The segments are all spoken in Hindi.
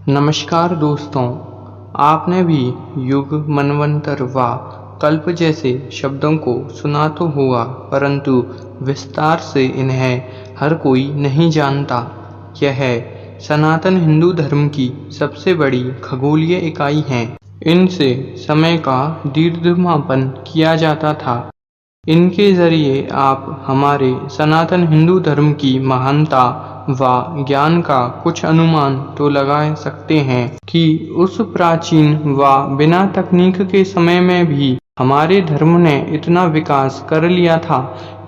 नमस्कार दोस्तों, आपने भी युग, मनवंतर व कल्प जैसे शब्दों को सुना तो होगा, परंतु विस्तार से इन्हें हर कोई नहीं जानता। यह सनातन हिंदू धर्म की सबसे बड़ी खगोलीय इकाई हैं। इनसे समय का दीर्घमापन किया जाता था। इनके जरिए आप हमारे सनातन हिंदू धर्म की महानता व ज्ञान का कुछ अनुमान तो लगा सकते हैं कि उस प्राचीन व बिना तकनीक के समय में भी हमारे धर्म ने इतना विकास कर लिया था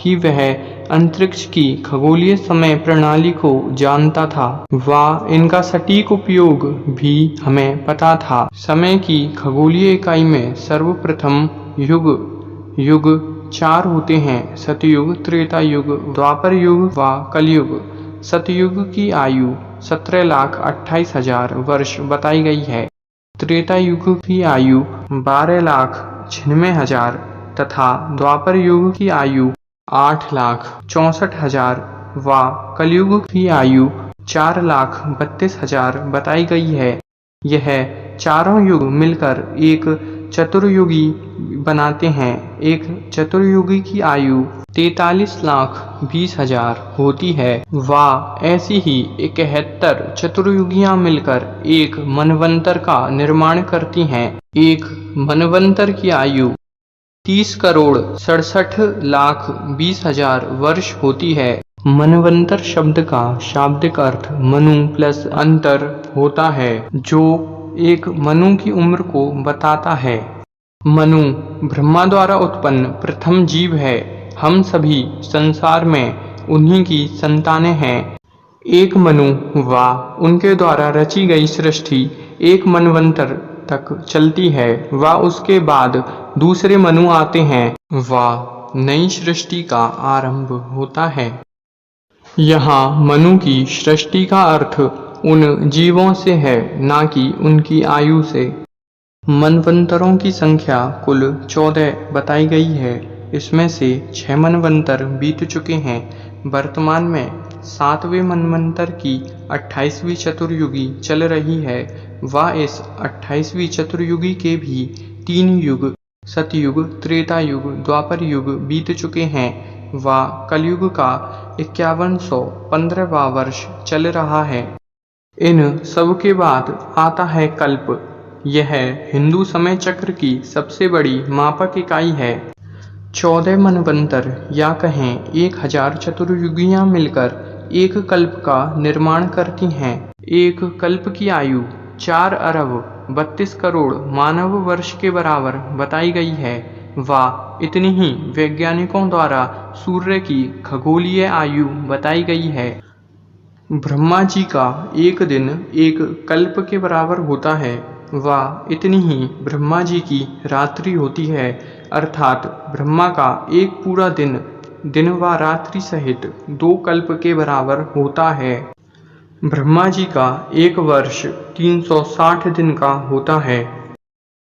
कि वह अंतरिक्ष की खगोलीय समय प्रणाली को जानता था व इनका सटीक उपयोग भी हमें पता था। समय की खगोलीय इकाई में सर्वप्रथम युग 4 होते हैं: सतयुग, त्रेता युग, द्वापर युग व कलयुग। सतयुग की आयु 17,28,000 वर्ष बताई गई है। त्रेता युग की आयु 12,96,000 तथा द्वापर युग की आयु 8,64,000 व कलयुग की आयु 4,32,000 बताई गई है। यह चारों युग मिलकर एक चतुर्युगी बनाते हैं। एक चतुर्युगी की आयु 43,20,000 होती है व ऐसी ही 71 चतुर्युगियां मिलकर एक मनवंतर का निर्माण करती हैं। एक मनवंतर की आयु 30,67,20,000 वर्ष होती है। मनवंतर शब्द का शाब्दिक अर्थ मनु प्लस अंतर होता है, जो एक मनु की उम्र को बताता है। मनु ब्रह्मा द्वारा उत्पन्न प्रथम जीव है। हम सभी संसार में उन्हीं की संतानें हैं। एक मनु व उनके द्वारा रची गई सृष्टि एक मनवंतर तक चलती है व उसके बाद दूसरे मनु आते हैं व नई सृष्टि का आरंभ होता है। यहाँ मनु की सृष्टि का अर्थ उन जीवों से है, ना कि उनकी आयु से। मनवंतरों की संख्या कुल 14 बताई गई है। इसमें से 6 मनवंतर बीत चुके हैं। वर्तमान में 7वें मनवंतर की 28वीं चतुर्युगी चल रही है व इस 28वीं चतुर्युगी के भी 3 युग सतयुग, त्रेता युग, द्वापर युग बीत चुके हैं व कलयुग का 5115वां वर्ष चल रहा है। इन सब के बाद आता है कल्प। यह हिंदू समय चक्र की सबसे बड़ी मापक इकाई है। 14 मनवंतर या कहें 1000 चतुर्युगियां मिलकर एक कल्प का निर्माण करती हैं। एक कल्प की आयु 4 अरब 32 करोड़ मानव वर्ष के बराबर बताई गई है व इतनी ही वैज्ञानिकों द्वारा सूर्य की खगोलीय आयु बताई गई है। ब्रह्मा जी का एक दिन एक कल्प के बराबर होता है व इतनी ही ब्रह्मा जी की रात्रि होती है, अर्थात ब्रह्मा का एक पूरा दिन व रात्रि सहित 2 कल्प के बराबर होता है। ब्रह्मा जी का एक वर्ष 360 दिन का होता है।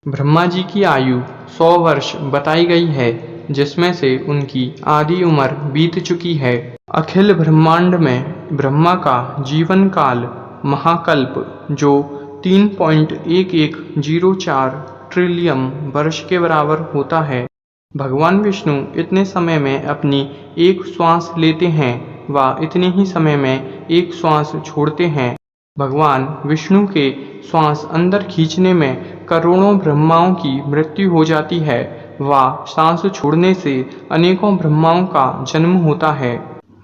ब्रह्मा जी की आयु 100 वर्ष बताई गई है, जिसमें से उनकी आधी उम्र बीत चुकी है। अखिल ब्रह्मांड में ब्रह्मा का जीवन काल महाकल्प, जो 3.1104 ट्रिलियन वर्ष के बराबर होता है। भगवान विष्णु इतने समय में अपनी एक श्वास लेते हैं व इतने ही समय में एक श्वास छोड़ते हैं। भगवान विष्णु के श्वास अंदर खींचने में करोड़ों ब्रह्माओं की मृत्यु हो जाती है व सांस छोड़ने से अनेकों ब्रह्माओं का जन्म होता है।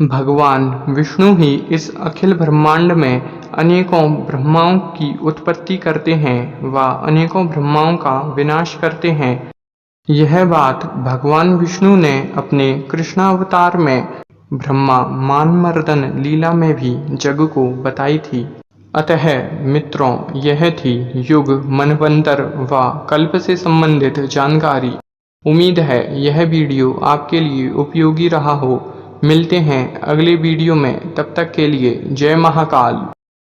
भगवान विष्णु ही इस अखिल ब्रह्मांड में अनेकों ब्रह्माओं की उत्पत्ति करते हैं व अनेकों ब्रह्माओं का विनाश करते हैं। यह बात भगवान विष्णु ने अपने कृष्णावतार में ब्रह्मा मानमर्दन लीला में भी जग को बताई थी। अतः मित्रों, यह थी युग, मनवंतर व कल्प से संबंधित जानकारी। उम्मीद है यह वीडियो आपके लिए उपयोगी रहा हो। मिलते हैं अगले वीडियो में, तब तक के लिए जय महाकाल।